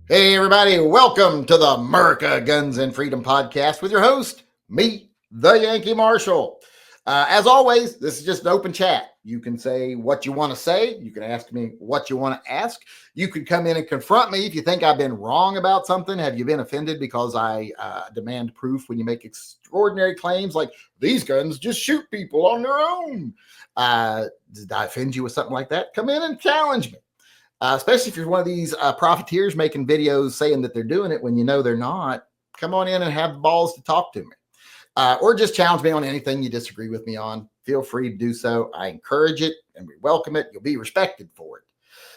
Hey, everybody, welcome to the MURCA Guns and Freedom podcast with your host, me, the Yankee Marshal. As always, this is just an open chat. You can say what you want to say. You can ask me what you want to ask. You can come in and confront me if you think I've been wrong about something. Have you been offended because I demand proof when you make extraordinary claims like these guns just shoot people on their own? Did I offend you with something like that? Come in and challenge me. Especially if you're one of these profiteers making videos saying that they're doing it when you know they're not. Come on in and have the balls to talk to me. Or just challenge me on anything you disagree with me on. Feel free to do so. I encourage it and we welcome it. You'll be respected for it.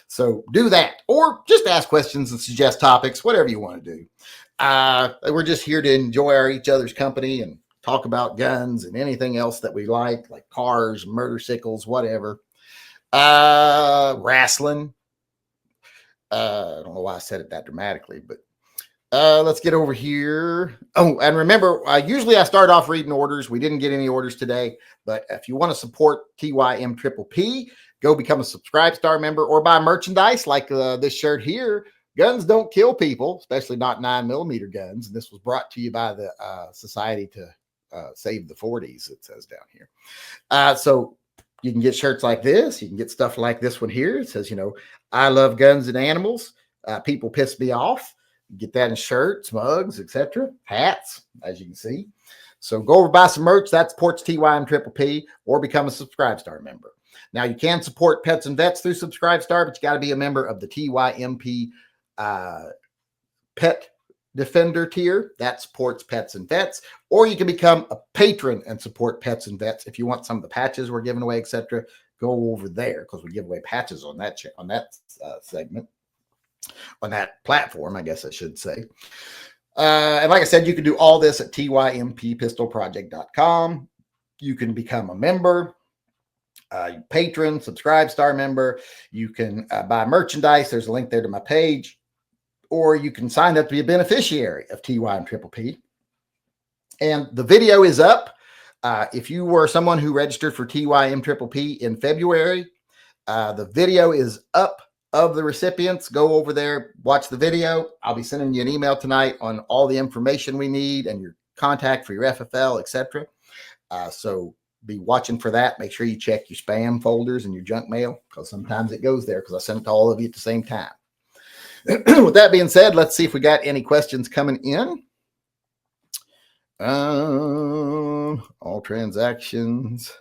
So do that. Or just ask questions and suggest topics, whatever you want to do. We're just here to enjoy each other's company and talk about guns and anything else that we like cars, motorcycles, whatever. Wrestling. I don't know why I said it that dramatically, but let's get over here. Oh, and remember, usually I start off reading orders. We didn't get any orders today, but if you want to support TYMP, go become a Subscribe Star member or buy merchandise like this shirt here. Guns don't kill people, especially not 9mm guns. And this was brought to you by the Society to Save the 40s, it says down here. So you can get shirts like this. You can get stuff like this one here. It says, I love guns and animals. People piss me off. You get that in shirts, mugs, etc. Hats, as you can see. So go over buy some merch. That supports TYMP, or become a Subscribe Star member. Now, you can support Pets and Vets through Subscribe Star, but you got to be a member of the TYMP Pet Defender tier. That supports Pets and Vets. Or you can become a patron and support Pets and Vets. If you want some of the patches we're giving away, etc., go over there because we give away patches on that segment, on that platform, I guess I should say. And like I said, you can do all this at tympistolproject.com. You can become a member, patron, Subscribe Star member. You can buy merchandise. There's a link there to my page. Or you can sign up to be a beneficiary of TYMP. And the video is up. If you were someone who registered for TYMP in February, the video is up of the recipients. Go over there, watch the video. I'll be sending you an email tonight on all the information we need and your contact for your FFL, etc. So be watching for that. Make sure you check your spam folders and your junk mail because sometimes it goes there because I sent it to all of you at the same time. With that being said, let's see if we got any questions coming in. All transactions.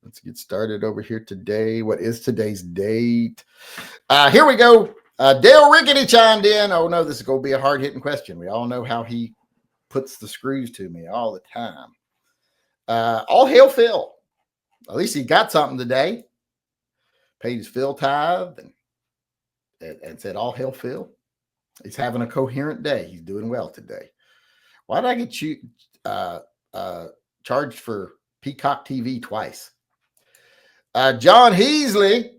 Let's get started over here today. What is today's date? Here we go. Dale Rickety chimed in. Oh, no, this is going to be a hard-hitting question. We all know how he puts the screws to me all the time. All hail Phil. At least he got something today. Paid his Phil tithe and said, all hail Phil. He's having a coherent day. He's doing well today. Why did I get you charged for Peacock TV twice? John Heasley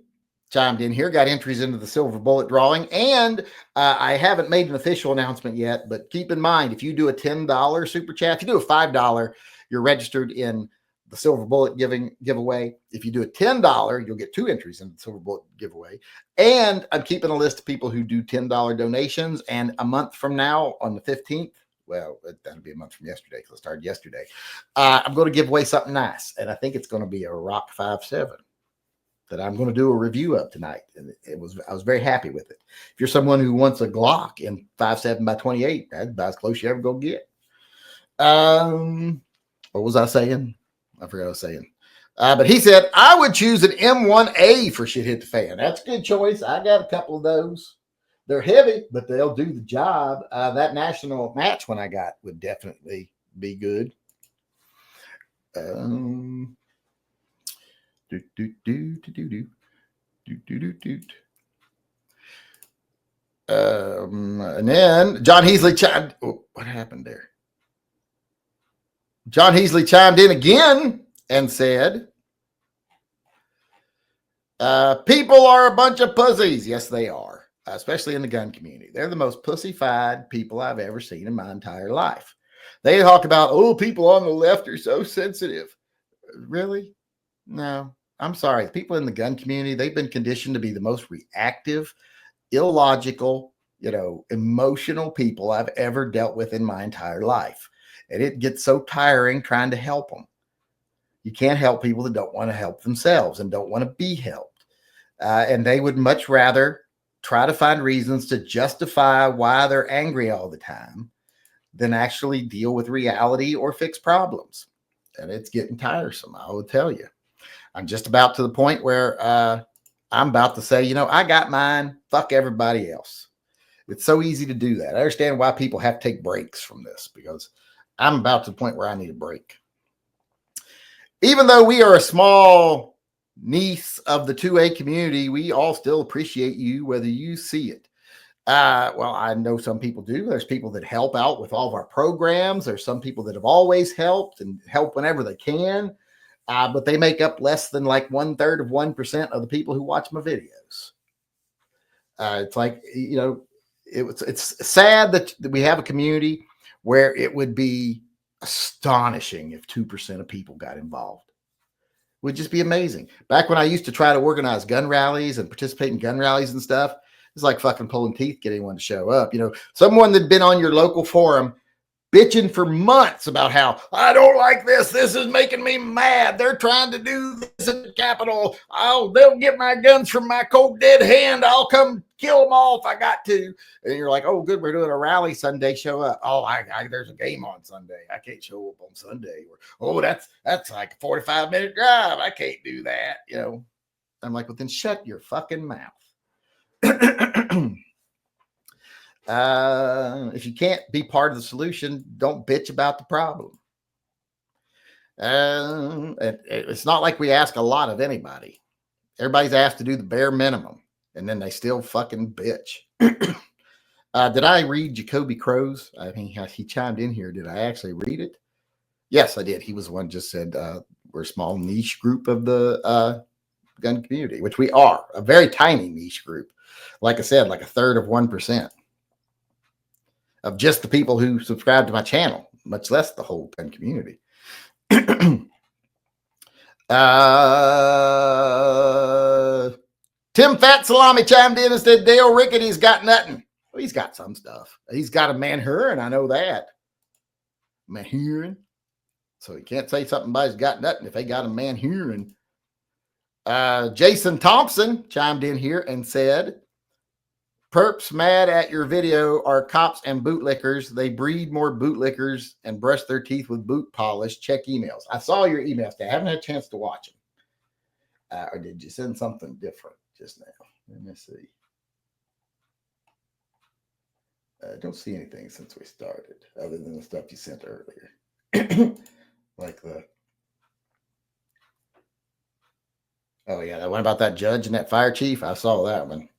chimed in here, got entries into the Silver Bullet drawing, and I haven't made an official announcement yet, but keep in mind, if you do a $10 super chat, if you do a $5, you're registered in the Silver Bullet giveaway. If you do a $10, you'll get 2 entries in the Silver Bullet giveaway. And I'm keeping a list of people who do $10 donations, and a month from now on the 15th, well, that'll be a month from yesterday because I started yesterday. I'm going to give away something nice, and I think it's going to be a Rock 5.7 that I'm going to do a review of tonight. And I was very happy with it. If you're someone who wants a Glock in 5.7x28, that's about as close you ever going to get. What was I saying? I forgot what I was saying. But he said, I would choose an M1A for shit hit the fan. That's a good choice. I got a couple of those. They're heavy, but they'll do the job. That national match one I got would definitely be good. And then John Heasley chimed. Oh, what happened there? John Heasley chimed in again and said, people are a bunch of pussies. Yes, they are, especially in the gun community. They're the most pussified people I've ever seen in my entire life. They talk about, oh, people on the left are so sensitive. Really? No, I'm sorry. People in the gun community, they've been conditioned to be the most reactive, illogical, emotional people I've ever dealt with in my entire life. And it gets so tiring trying to help them. You can't help people that don't want to help themselves and don't want to be helped. And they would much rather try to find reasons to justify why they're angry all the time than actually deal with reality or fix problems. And it's getting tiresome, I will tell you. I'm just about to the point where I'm about to say, I got mine, fuck everybody else. It's so easy to do that. I understand why people have to take breaks from this, because I'm about to the point where I need a break. Even though we are a small niche of the 2A community, we all still appreciate you, whether you see it. Well, I know some people do. There's people that help out with all of our programs. There's some people that have always helped and help whenever they can. But they make up less than like 1/3 of 1% of the people who watch my videos. It's like, it's sad that we have a community where it would be astonishing if 2% of people got involved. It would just be amazing. Back when I used to try to organize gun rallies and participate in gun rallies and stuff, it's like fucking pulling teeth getting anyone to show up. Someone that'd been on your local forum bitching for months about how I don't like this. This is making me mad. They're trying to do this at the Capitol. They'll get my guns from my cold dead hand. I'll come kill them all if I got to. And you're like, oh, good, we're doing a rally Sunday. Show up. Oh, there's a game on Sunday. I can't show up on Sunday. Or, that's like a 45-minute drive. I can't do that. I'm like, well, then shut your fucking mouth. If you can't be part of the solution, don't bitch about the problem. It's not like we ask a lot of anybody. Everybody's asked to do the bare minimum, and then they still fucking bitch. Did I read Jacoby Crow's? I mean, he chimed in here. Did I actually read it? Yes, I did. He was the one just said, we're a small niche group of the gun community, which we are, a very tiny niche group. Like I said, like 1/3 of 1%. Of just the people who subscribe to my channel, much less the whole gun community. Tim Fat Salami chimed in and said, Dale Rickety's got nothing. Well, he's got some stuff. He's got a Manhurin, I know that. Manhurin. So he can't say something about he's got nothing if they got a Manhurin. Jason Thompson chimed in here and said, Perps mad at your video are cops and bootlickers. They breed more bootlickers and brush their teeth with boot polish. Check emails. I saw your emails. I haven't had a chance to watch them. Or did you send something different just now? Let me see. I don't see anything since we started other than the stuff you sent earlier. Like the... Oh, yeah, that one about that judge and that fire chief. I saw that one.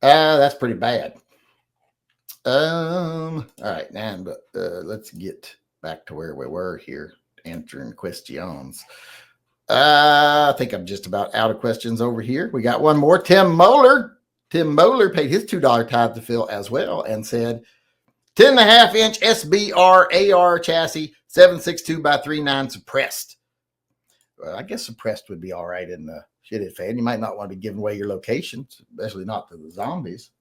That's pretty bad. All right, now, but let's get back to where we were here, answering questions. I think I'm just about out of questions over here. We got one more. Tim Moeller. Tim Moeller paid his $2 tithe to Phil as well and said, 10.5-inch SBR AR chassis, 7.62x3.9 suppressed. Well, I guess suppressed would be all right in the shitted fan. You might not want to be giving away your location, especially not to the zombies.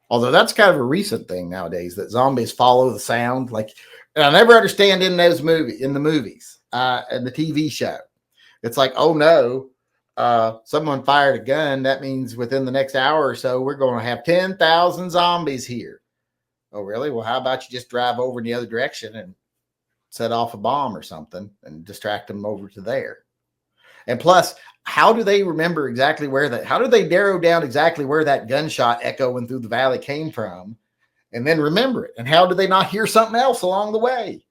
Although that's kind of a recent thing nowadays that zombies follow the sound. Like, and I never understand in the movies and the TV show. It's like, oh no, someone fired a gun. That means within the next hour or so, we're going to have 10,000 zombies here. Oh, really? Well, how about you just drive over in the other direction and set off a bomb or something and distract them over to there? And plus, how do they remember exactly how do they narrow down exactly where that gunshot echoing through the valley came from and then remember it? And how do they not hear something else along the way?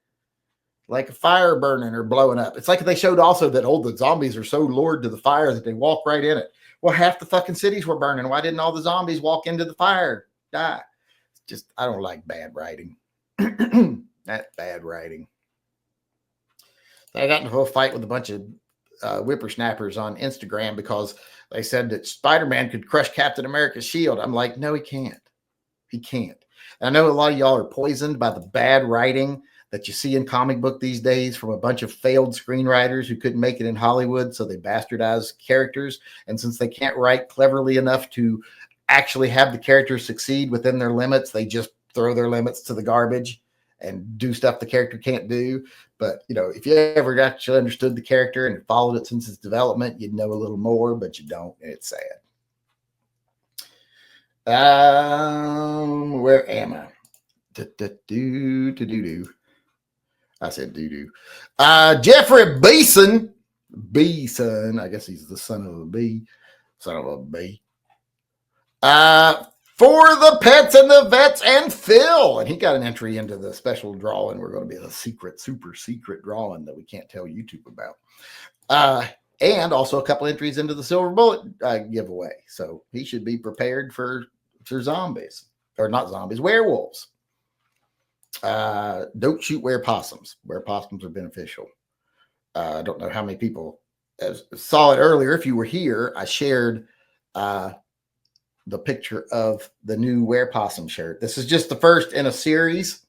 Like a fire burning or blowing up. It's like they showed also that, the zombies are so lured to the fire that they walk right in it. Well, half the fucking cities were burning. Why didn't all the zombies walk into the fire? Die. Just, I don't like bad writing. That's bad writing. I got into a fight with a bunch of whippersnappers on Instagram because they said that Spider-Man could crush Captain America's shield. I'm like, no, he can't. He can't. And I know a lot of y'all are poisoned by the bad writing that you see in comic book these days from a bunch of failed screenwriters who couldn't make it in Hollywood, so they bastardized characters. And since they can't write cleverly enough to actually have the characters succeed within their limits, they just throw their limits to the garbage and do stuff the character can't do. But, if you ever actually understood the character and followed it since its development, you'd know a little more, but you don't, and it's sad. Where am I? I said doo-doo. Jeffrey Beeson, I guess he's the son of a bee. For the pets and the vets and Phil. And he got an entry into the special drawing. We're going to be a super secret drawing that we can't tell YouTube about. And also a couple entries into the Silver Bullet giveaway. So he should be prepared for zombies. Or not zombies, werewolves. Don't shoot werepossums. Werepossums are beneficial. I don't know how many people saw it earlier. If you were here, I shared the picture of the new werepossum shirt. This is just the first in a series.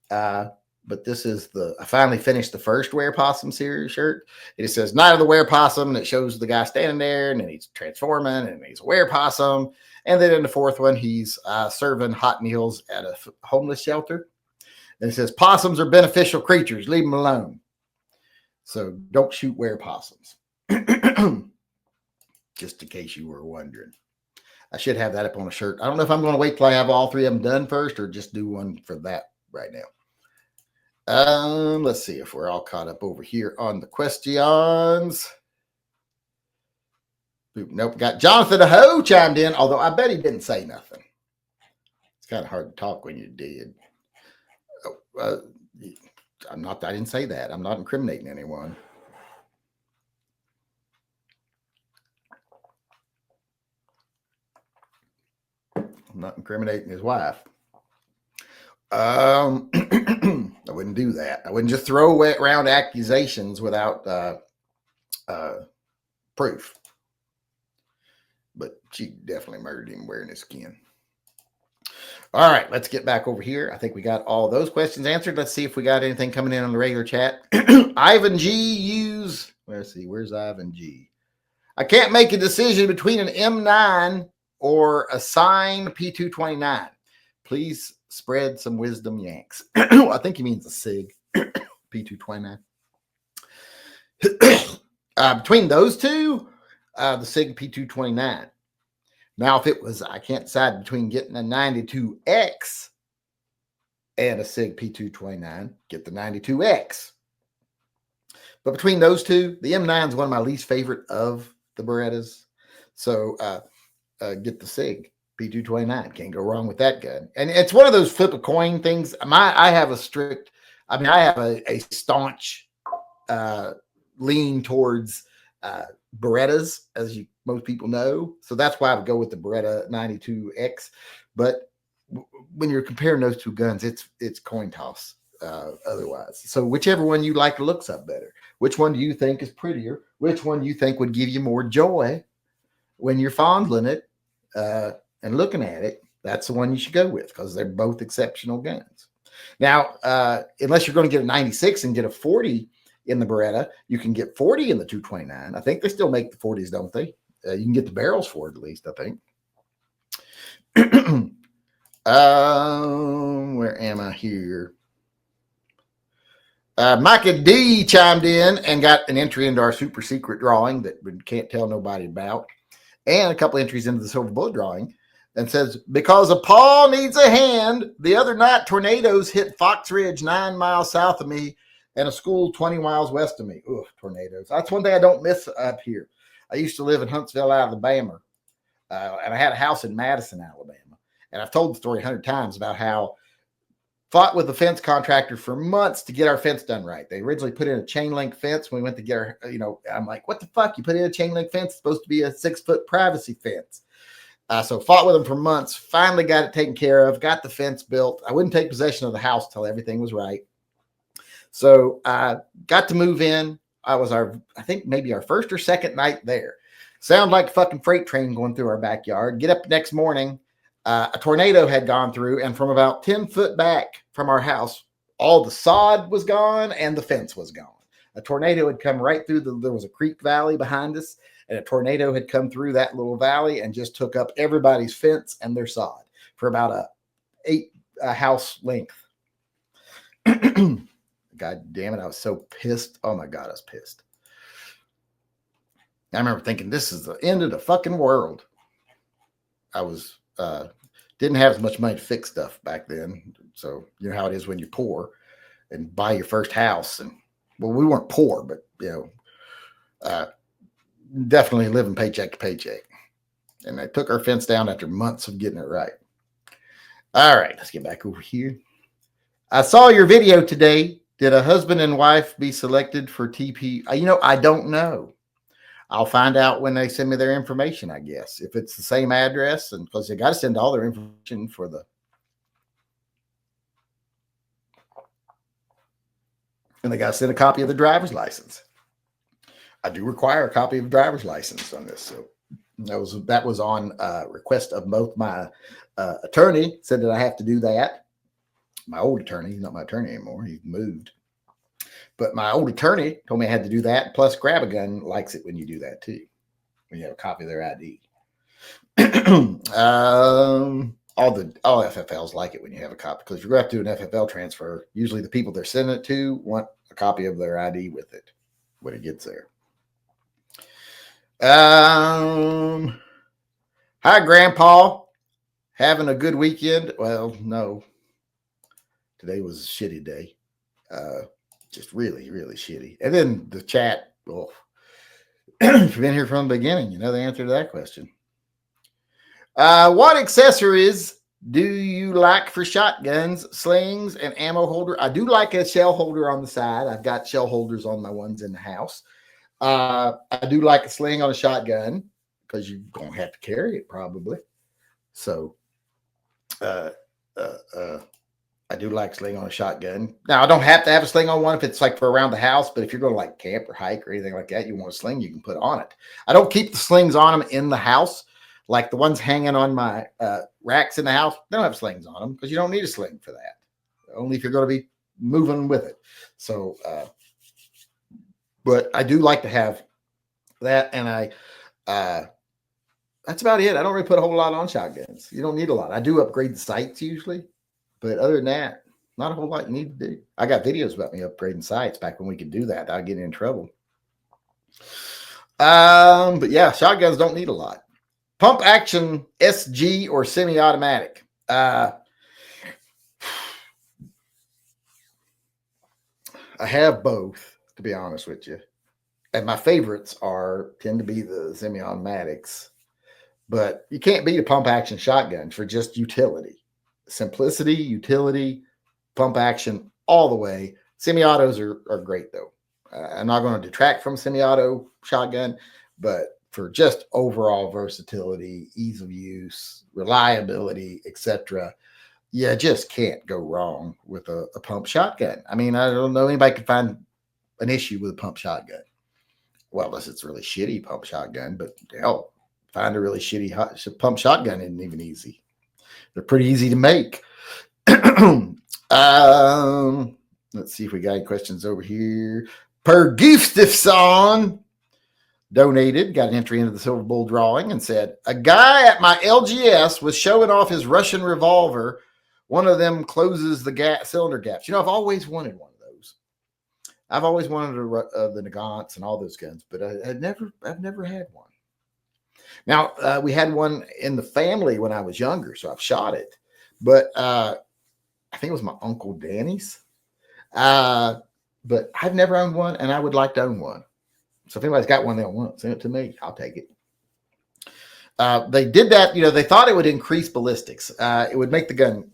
But this is I finally finished the first werepossum series shirt. It says Night of the Werepossum, and it shows the guy standing there, and then he's transforming, and he's a werepossum. And then in the fourth one, he's serving hot meals at a homeless shelter. And it says, possums are beneficial creatures. Leave them alone. So don't shoot werepossums. Just in case you were wondering. I should have that up on a shirt. I don't know if I'm going to wait till I have all three of them done first or just do one for that right now. Let's see if we're all caught up over here on the questions. Nope. Got Jonathan Ho chimed in, although I bet he didn't say nothing. It's kind of hard to talk when you did. I didn't say that. I'm not incriminating anyone. I'm not incriminating his wife. I wouldn't do that. I wouldn't just throw around accusations without proof. But she definitely murdered him wearing his skin. All right, let's get back over here. I think we got all those questions answered. Let's see if we got anything coming in on the regular chat. Ivan G. Let's see, where's Ivan G? I can't make a decision between an M9 or a signed P229. Please spread some wisdom, Yanks. I think he means a SIG P229. Between those two, the SIG P229. Now, if it was, I can't decide between getting a 92X and a SIG P229, get the 92X. But between those two, the M9 is one of my least favorite of the Berettas. So get the SIG P229. Can't go wrong with that gun. And it's one of those flip a coin things. I have a staunch lean towards Berettas, as most people know. So that's why I would go with the Beretta 92X. But when you're comparing those two guns, it's coin toss otherwise. So whichever one you like looks up better. Which one do you think is prettier? Which one do you think would give you more joy when you're fondling it and looking at it? That's the one you should go with because they're both exceptional guns. Now, unless you're going to get a 96 and get a 40 in the Beretta, you can get 40 in the 229. I think they still make the 40s, don't they? You can get the barrels for it at least, I think. Where am I here? Micah D chimed in and got an entry into our super secret drawing that we can't tell nobody about, and a couple entries into the Silver Bullet drawing, and says, because a paw needs a hand, the other night tornadoes hit Fox Ridge 9 miles south of me and a school 20 miles west of me. Oof, tornadoes. That's one thing I don't miss up here. I used to live in Huntsville, Alabama, and I had a house in Madison, Alabama. And I've told the story 100 times about how fought with the fence contractor for months to get our fence done right. They originally put in a chain link fence. When we went to get our, I'm like, what the fuck? You put in a chain link fence? It's supposed to be a 6-foot privacy fence. So fought with them for months, finally got it taken care of, got the fence built. I wouldn't take possession of the house till everything was right. So I got to move in. I think maybe our first or second night there. Sound like a fucking freight train going through our backyard. Get up the next morning. A tornado had gone through, and from about 10 foot back from our house, all the sod was gone and the fence was gone. A tornado had come right through there was a creek valley behind us, and a tornado had come through that little valley and just took up everybody's fence and their sod for about a 8 house length. God damn it, I was so pissed. Oh my God, I was pissed. I remember thinking, this is the end of the fucking world. I was didn't have as much money to fix stuff back then. So you know how it is when you're poor and buy your first house. And well, we weren't poor, but definitely living paycheck to paycheck. And they took our fence down after months of getting it right. All right, let's get back over here. I saw your video today. Did a husband and wife be selected for TP? I don't know. I'll find out when they send me their information, I guess. If it's the same address, and because they got to send all their information for the. And they got to send a copy of the driver's license. I do require a copy of the driver's license on this. So that was on request of both my attorney, said that I have to do that. My old attorney, he's not my attorney anymore. He's moved. But my old attorney told me I had to do that. Plus, Grab a Gun likes it when you do that too, when you have a copy of their ID. All FFLs like it when you have a copy, because if you're going to have to do an FFL transfer, usually the people they're sending it to want a copy of their ID with it when it gets there. Hi, Grandpa. Having a good weekend? Well, no. Today was a shitty day. Just really, really shitty. And then the chat, if you've been here from the beginning, you know the answer to that question. What accessories do you like for shotguns, slings, and ammo holder? I do like a shell holder on the side. I've got shell holders on my ones in the house. I do like a sling on a shotgun because you're going to have to carry it probably. So, I do like sling on a shotgun. Now, I don't have to have a sling on one if it's like for around the house, but if you're going to like camp or hike or anything like that, you want a sling you can put on it. I don't keep the slings on them in the house. Like the ones hanging on my racks in the house, they don't have slings on them because you don't need a sling for that. Only if you're going to be moving with it. So, but I do like to have that. And that's about it. I don't really put a whole lot on shotguns. You don't need a lot. I do upgrade the sights usually. But other than that, not a whole lot you need to do. I got videos about me upgrading sights back when we could do that. I'd get in trouble. But yeah, shotguns don't need a lot. Pump action SG or semi-automatic. I have both, to be honest with you. And my favorites tend to be the semi-automatics. But you can't beat a pump action shotgun for just utility. Simplicity, utility, pump action, all the way. Semi-autos are great, though. I'm not going to detract from semi-auto shotgun, but for just overall versatility, ease of use, reliability, etc., you just can't go wrong with a pump shotgun. I mean, I don't know anybody could find an issue with a pump shotgun. Well, unless it's a really shitty pump shotgun, but hell, find a really shitty pump shotgun isn't even easy. They're pretty easy to make. Let's see if we got any questions over here. Per Gustafson donated, got an entry into the Silver Bull drawing and said, a guy at my LGS was showing off his Russian revolver. One of them closes the cylinder gaps. I've always wanted one of those. I've always wanted the Nagants and all those guns, but I've never had one. Now, we had one in the family when I was younger, so I've shot it. But I think it was my Uncle Danny's. But I've never owned one, and I would like to own one. So if anybody's got one they want, send it to me. I'll take it. They did that. They thought it would increase ballistics. It would make the gun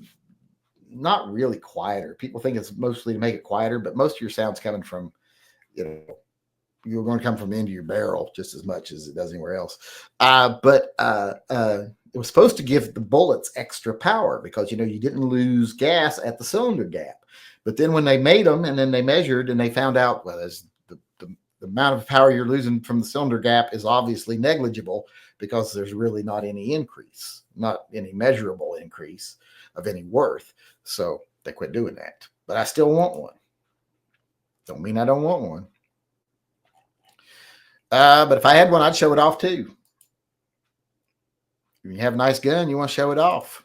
not really quieter. People think it's mostly to make it quieter, but most of your sound's coming from, you're going to come from the end of your barrel just as much as it does anywhere else. But it was supposed to give the bullets extra power because, you didn't lose gas at the cylinder gap. But then when they made them and then they measured and they found out, well, the amount of power you're losing from the cylinder gap is obviously negligible because there's really not any increase, not any measurable increase of any worth. So they quit doing that. but I still want one. Don't mean I don't want one. But if I had one, I'd show it off too. If you have a nice gun, you want to show it off,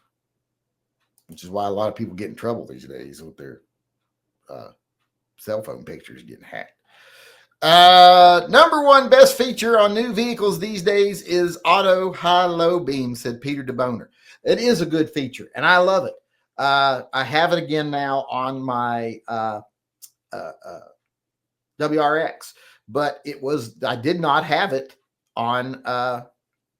which is why a lot of people get in trouble these days with their cell phone pictures getting hacked. Number one best feature on new vehicles these days is auto high-low beam, said Peter DeBoner. It is a good feature, and I love it. I have it again now on my WRX, but I did not have it on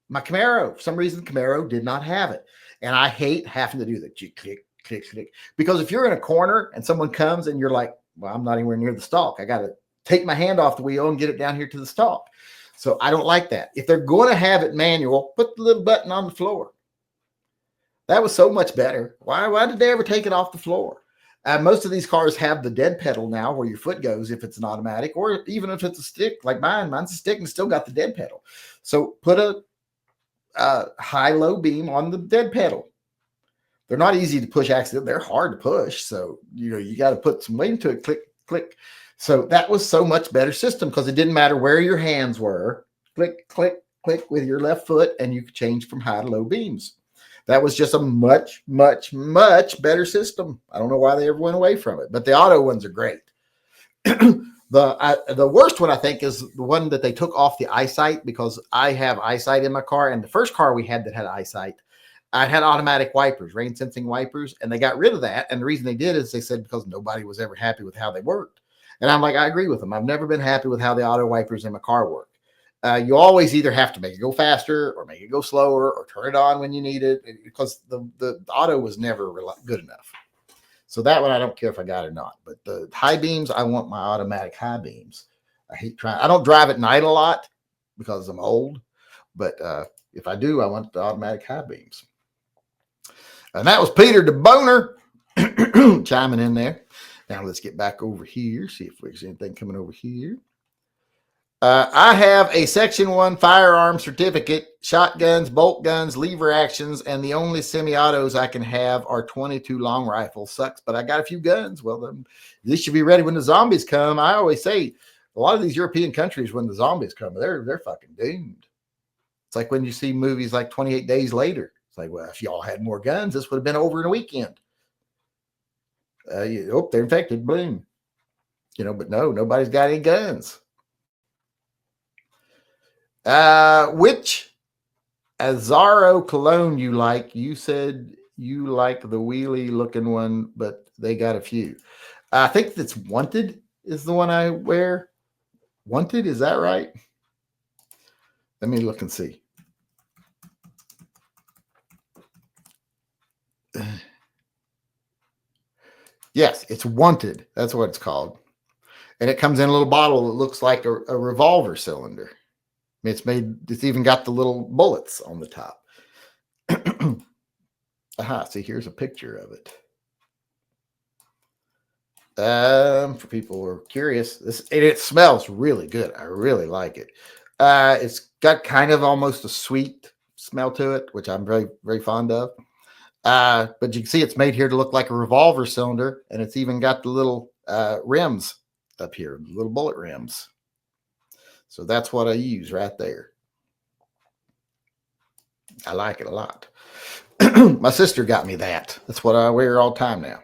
my Camaro. For some reason, the Camaro did not have it, and I hate having to do that. You click, click, click, because if you're in a corner and someone comes and you're like, well, I'm not anywhere near the stalk. I got to take my hand off the wheel and get it down here to the stalk. So I don't like that. If they're going to have it manual, put the little button on the floor. That was so much better. Why did they ever take it off the floor? Most of these cars have the dead pedal now where your foot goes if it's an automatic, or even if it's a stick like mine. Mine's a stick and still got the dead pedal. So put a high-low beam on the dead pedal. They're not easy to push accidentally. They're hard to push. So, you got to put some weight into it. Click, click. So that was so much better system because it didn't matter where your hands were. Click, click, click with your left foot, and you could change from high to low beams. That was just a much, much, much better system. I don't know why they ever went away from it, but the auto ones are great. The worst one, I think, is the one that they took off the eyesight, because I have eyesight in my car, and the first car we had that had eyesight, I had automatic wipers, rain sensing wipers, and they got rid of that. And the reason they did is they said because nobody was ever happy with how they worked. And I'm like, I agree with them. I've never been happy with how the auto wipers in my car work. You always either have to make it go faster or make it go slower or turn it on when you need it, because the auto was never good enough. So that one, I don't care if I got it or not. But the high beams, I want my automatic high beams. I hate trying. I don't drive at night a lot because I'm old. But if I do, I want the automatic high beams. And that was Peter DeBoner chiming in there. Now let's get back over here, see if there's anything coming over here. I have a Section 1 firearm certificate, shotguns, bolt guns, lever actions, and the only semi-autos I can have are 22 long rifles. Sucks, but I got a few guns. Well, then this should be ready when the zombies come. I always say a lot of these European countries, when the zombies come, they're fucking doomed. It's like when you see movies like 28 Days Later. It's like, well, if y'all had more guns, this would have been over in a weekend. They're infected, boom. But no, nobody's got any guns. Which Azzaro cologne you like? You said you like the wheelie looking one, but they got a few. I think that's Wanted is the one I wear. Wanted, is that right? Let me look and see. Yes, it's Wanted. That's what it's called. And it comes in a little bottle that looks like a revolver cylinder. It's even got the little bullets on the top. See, here's a picture of it. For people who are curious, it smells really good. I really like it. It's got kind of almost a sweet smell to it, which I'm very, very fond of. But you can see it's made here to look like a revolver cylinder, and it's even got the little rims up here, the little bullet rims. So that's what I use right there. I like it a lot. My sister got me that. That's what I wear all the time now.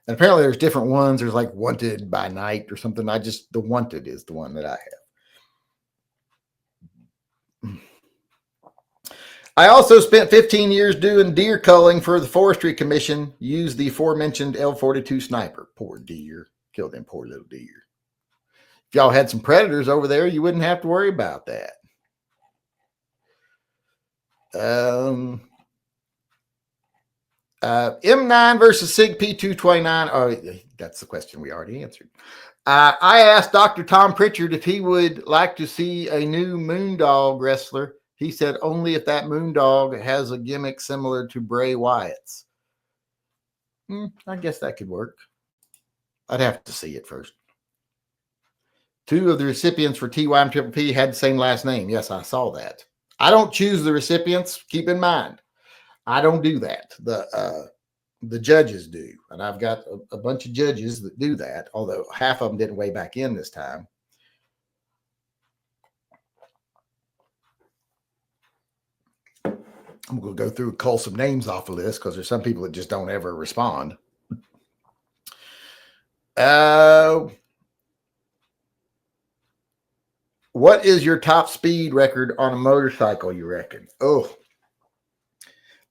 And apparently there's different ones. There's like Wanted by Night or something. The Wanted is the one that I have. I also spent 15 years doing deer culling for the Forestry Commission. Used the aforementioned L42 sniper. Poor deer. Killed them poor little deer. If y'all had some predators over there, you wouldn't have to worry about that. M9 versus SIG P229. Oh, that's the question we already answered. I asked Dr. Tom Pritchard if he would like to see a new Moondog wrestler. He said only if that Moondog has a gimmick similar to Bray Wyatt's. I guess that could work. I'd have to see it first. 2 of the recipients for TYMP had the same last name. Yes, I saw that. I don't choose the recipients. Keep in mind, I don't do that. the judges do. And I've got a bunch of judges that do that, although half of them didn't weigh back in this time. I'm going to go through and call some names off the list because there's some people that just don't ever respond. What is your top speed record on a motorcycle, you reckon? Oh,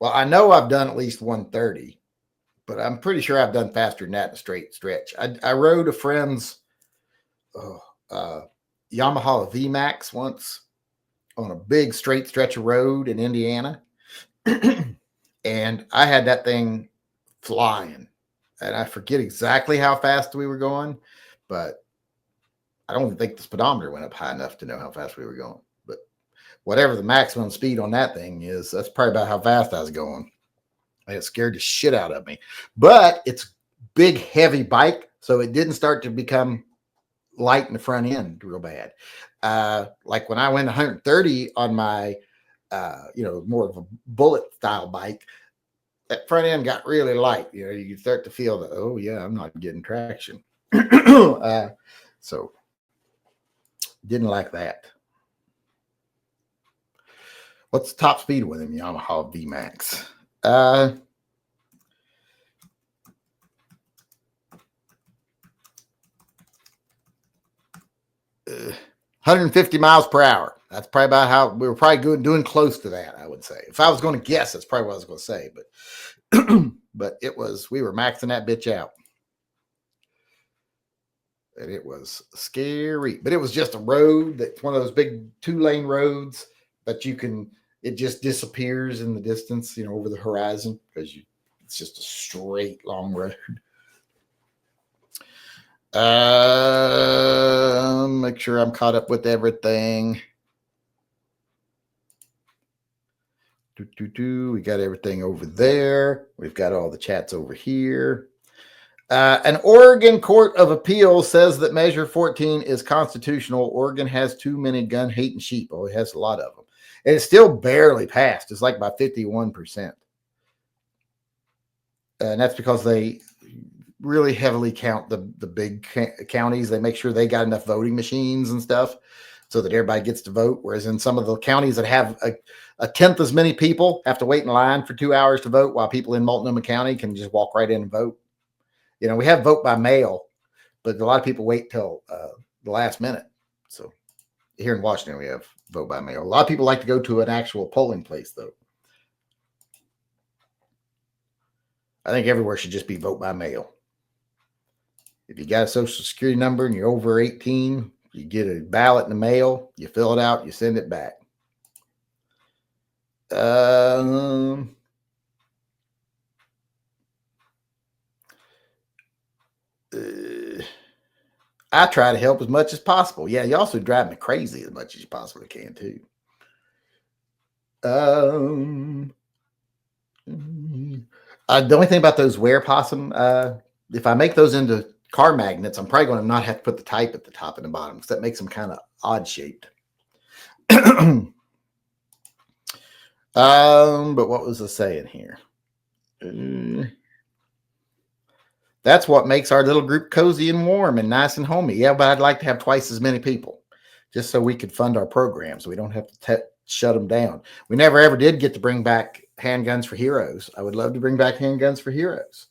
well, I know I've done at least 130, but I'm pretty sure I've done faster than that in a straight stretch. I rode a friend's Yamaha VMAX once on a big straight stretch of road in Indiana. And I had that thing flying. And I forget exactly how fast we were going, but I don't even think the speedometer went up high enough to know how fast we were going. But whatever the maximum speed on that thing is, that's probably about how fast I was going. It scared the shit out of me. But it's big, heavy bike, so it didn't start to become light in the front end real bad. Like when I went 130 on my, more of a bullet style bike, that front end got really light. You start to feel that, oh yeah, I'm not getting traction. So didn't like that. What's the top speed with him? Yamaha VMAX. 150 miles per hour. That's probably about how we were probably doing close to that, I would say. If I was going to guess, that's probably what I was going to say. But we were maxing that bitch out. And it was scary. But it was just a road that's one of those big 2-lane roads that it just disappears in the distance, over the horizon because it's just a straight long road. Make sure I'm caught up with everything. We got everything over there. We've got all the chats over here. An Oregon Court of Appeals says that Measure 14 is constitutional. Oregon has too many gun-hating sheep. Oh, it has a lot of them. And it's still barely passed. It's like by 51%. And that's because they really heavily count the big counties. They make sure they got enough voting machines and stuff so that everybody gets to vote. Whereas in some of the counties that have a tenth as many people have to wait in line for 2 hours to vote, while people in Multnomah County can just walk right in and vote. We have vote by mail, but a lot of people wait till the last minute. So here in Washington, we have vote by mail. A lot of people like to go to an actual polling place, though. I think everywhere should just be vote by mail. If you got a social security number and you're over 18, you get a ballot in the mail, you fill it out, you send it back. I try to help as much as possible. Yeah, you also drive me crazy as much as you possibly can, too. The only thing about those wear possum, if I make those into car magnets, I'm probably going to not have to put the type at the top and the bottom because that makes them kind of odd shaped. But what was I saying here? That's what makes our little group cozy and warm and nice and homey. Yeah, but I'd like to have twice as many people just so we could fund our programs. We don't have to shut them down. We never ever did get to bring back Handguns for Heroes. I would love to bring back Handguns for Heroes.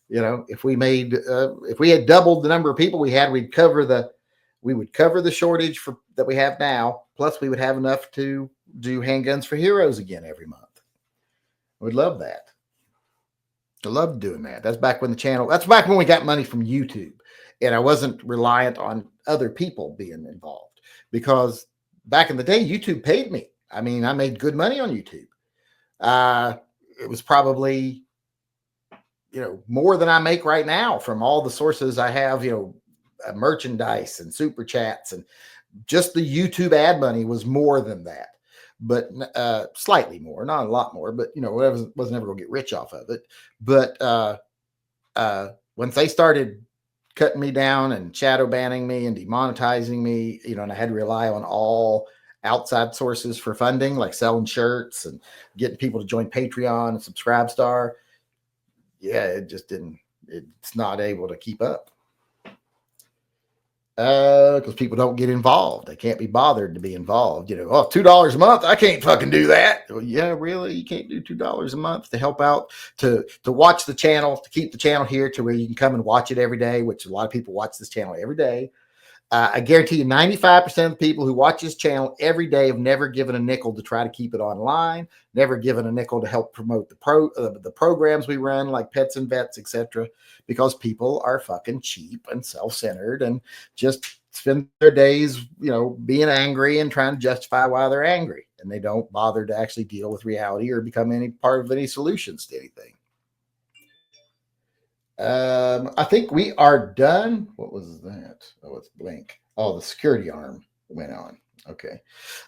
If we had doubled the number of people we had, we would cover the shortage that we have now. Plus we would have enough to do Handguns for Heroes again every month. We'd love that. I loved doing that. That's back when we got money from YouTube and I wasn't reliant on other people being involved, because back in the day, YouTube paid me. I mean, I made good money on YouTube. It was probably, more than I make right now from all the sources I have, merchandise and super chats, and just the YouTube ad money was more than that. But slightly more, not a lot more, but I wasn't ever going to get rich off of it. But once they started cutting me down and shadow banning me and demonetizing me, and I had to rely on all outside sources for funding, like selling shirts and getting people to join Patreon and Subscribestar, yeah, it just didn't. It's not able to keep up. Because people don't get involved. They can't be bothered to be involved. You know, oh, $2 a month. I can't fucking do that. Well, yeah, really? You can't do $2 a month to help out, to watch the channel, to keep the channel here to where you can come and watch it every day, which a lot of people watch this channel every day. I guarantee you 95% of the people who watch this channel every day have never given a nickel to try to keep it online, never given a nickel to help promote the programs we run like Pets and Vets, etc., because people are fucking cheap and self-centered and just spend their days, you know, being angry and trying to justify why they're angry. And they don't bother to actually deal with reality or become any part of any solutions to anything. I think we are done. What was that? Oh, it's blink. Oh, the security arm went on. Okay.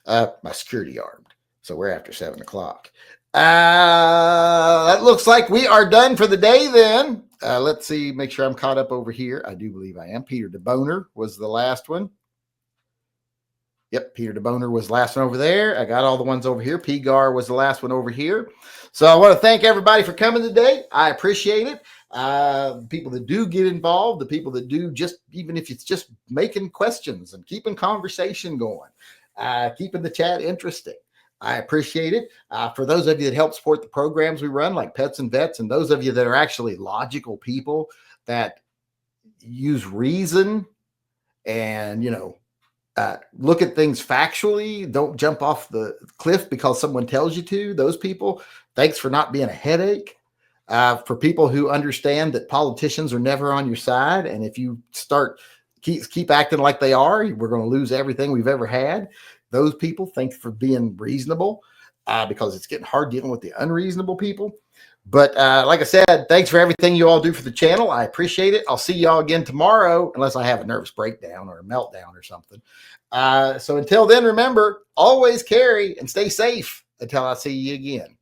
My security armed. So we're after 7 o'clock. That looks like we are done for the day then. Let's see, make sure I'm caught up over here. I do believe I am. Peter DeBoner was the last one. Yep, Peter DeBoner was the last one over there. I got all the ones over here. P-Gar was the last one over here. So I want to thank everybody for coming today. I appreciate it. People that do get involved, the people that do just, even if it's just making questions and keeping conversation going, keeping the chat interesting. I appreciate it. For those of you that help support the programs we run, like Pets and Vets, and those of you that are actually logical people that use reason and, you know, look at things factually, don't jump off the cliff because someone tells you to. Those people, thanks for not being a headache. For people who understand that politicians are never on your side, and if you start keep acting like they are, we're going to lose everything we've ever had. Those people, thanks for being reasonable, because it's getting hard dealing with the unreasonable people. But like I said, thanks for everything you all do for the channel. I appreciate it. I'll see y'all again tomorrow, unless I have a nervous breakdown or a meltdown or something. So until then, remember, always carry and stay safe until I see you again.